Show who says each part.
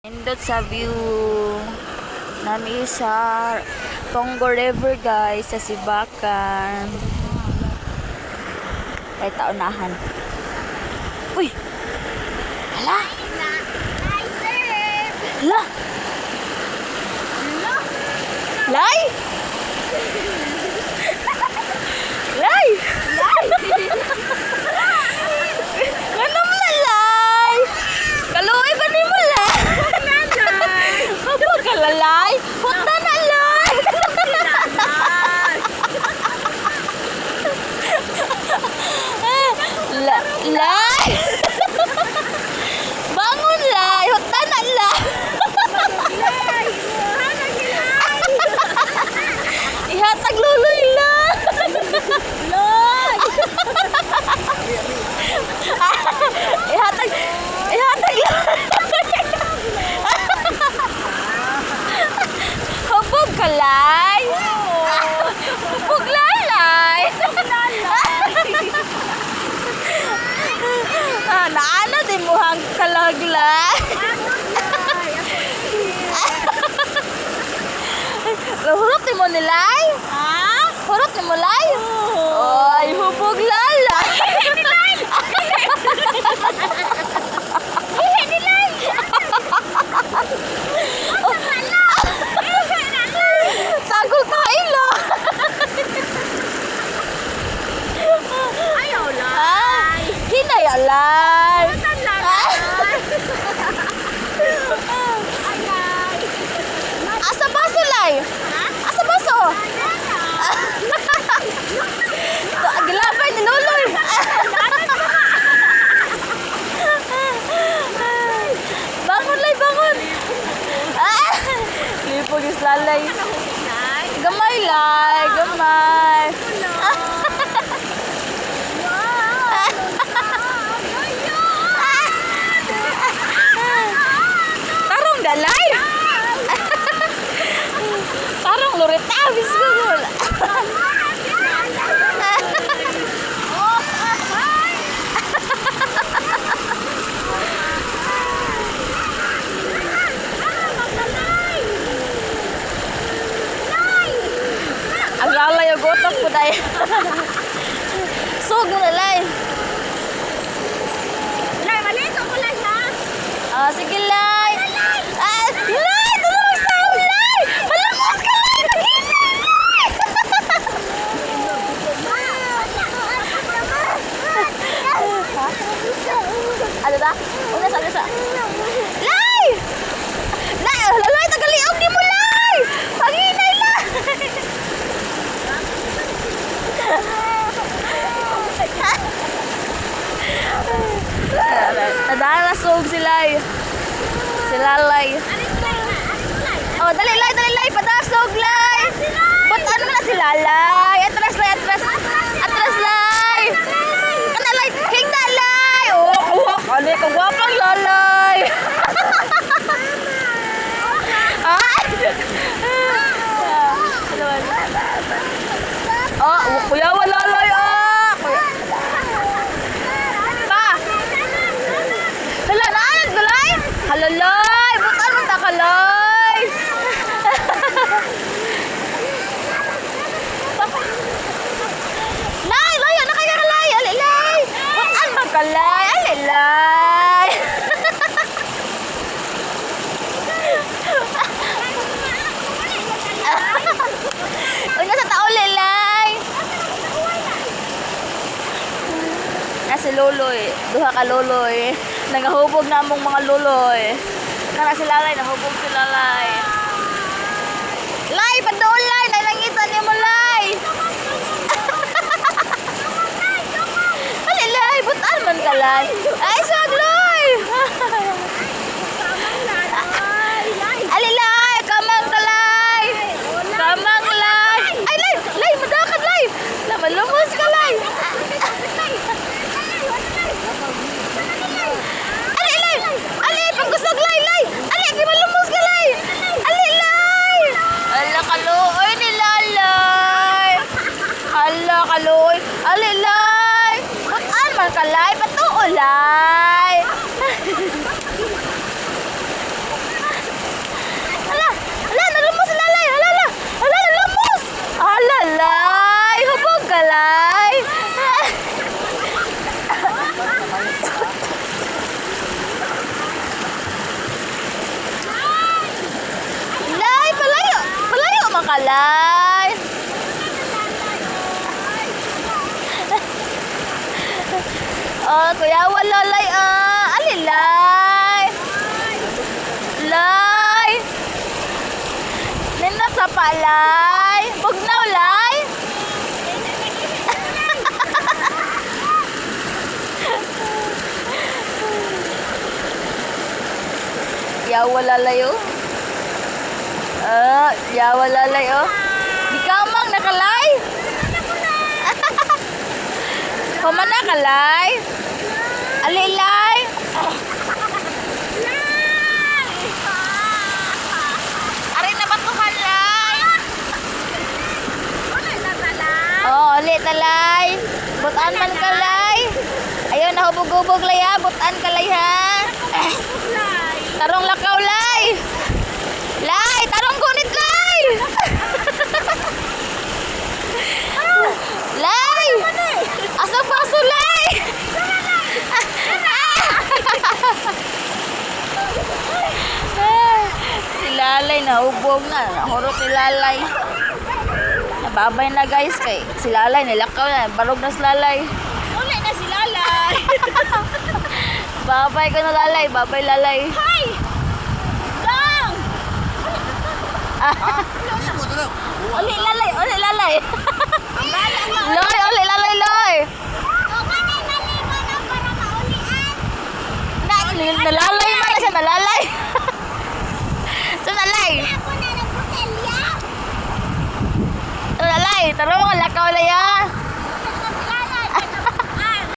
Speaker 1: Nindot sa view nami sa Tonggo River guys sa Sibakan. Ay taunahan. Uy! Hala! Hala! Lay! Lay! Ganun lalay! Kaluoy ba ni mo la? Apa kalalay? Punta na lay! Lay! Bangun lay! Punta na lay! Ihatag luloy lang! Lay! Ihatag lang! Hubog ka lay! Hubog lalay! Naana din mo hang kalaglay! Hurot ni mo nilay? Ha? Hurot ni mo lay? Ay, hubog lalay! Ihe nilay! Sagol kaila!
Speaker 2: Ayaw lay!
Speaker 1: Hinay alay!
Speaker 2: Saan lay? Ayay!
Speaker 1: Asa baso lay? Asa baso? Gilabay ni Luloy! Bangon lay, bangon! Lipog is lalay. Gamay lay, gamay. Tarong dalay. Tarong lurita, bisgol. Ang lalay ang gotok ko dahil. Sug mo na lay.
Speaker 2: Lay, malito ko lay ha?
Speaker 1: Sige lay. Lay! Tulong sa lay! Malamos ka lay! Ano ba? Una sa. Lay! Lay! Lay! Tagaliog di mo lay! Panginay lay! Nadarasog sila sila lay. Oh, dali lay, padasog lay. But ano na sila lay? Atras lay. Kana lay, hingda lay. Oh, ano ka gwapang lalay. Kuya wala lay Hala, naalag na lay? Hala lay, butan mo ta ka lay. Lay, ano kaya ka lay? Ali lay. Butan mo ka lay, ali lay. Una sa tauli lay. Nasi luloy, duha ka luloy. Nangahubog na mong mga luloy. Nara sila lay, nahubog sila lay. Lay, padoon lay, nailangitan niyo mo lay. Ali lay, butan man ka lay. Ay, sagloy. Ali lay, kamang ka lay. Kamang lay. Ay lay, madakad lay. Malumos ka lay. Ali, pagkusog lay. Ali, gimalumos ka lay. Ali lay. Ala kaluoy ni lalay. Ala kaluoy. Ali lay. Butan man ka lay, patuo lay. lay. Oh, kuya wala lay alilay. Lay. Nindot sa palay. Bugnaw lay. Yawa lalayo. Yawa lalayo. Di ka mang nakalay. Pamana kalay. Alilay. Ari na batuhan lay. Oh, ulit talay. Butan man kalay. Ayaw nahubog-hubog lay ha. Butan kalay ha. Tarong lakaw lay. Lay, tarong gunit lay. Lay. Asa paso lay. Si Lalay nahubog na. Nahurot si Lalay. Nababay na guys kay si Lalay nilakaw na. Barog na si Lalay.
Speaker 2: Uli na si Lalay.
Speaker 1: Babay ko na Lalay. Babay Lalay.
Speaker 2: Hay! Gang!
Speaker 1: Uli Lalay. Uli Lalay. Loy. Uli Lalay. Loy. Nalalay man na siya. Nalalay. So nalay. Nalalay. Taro mga lakaw laya.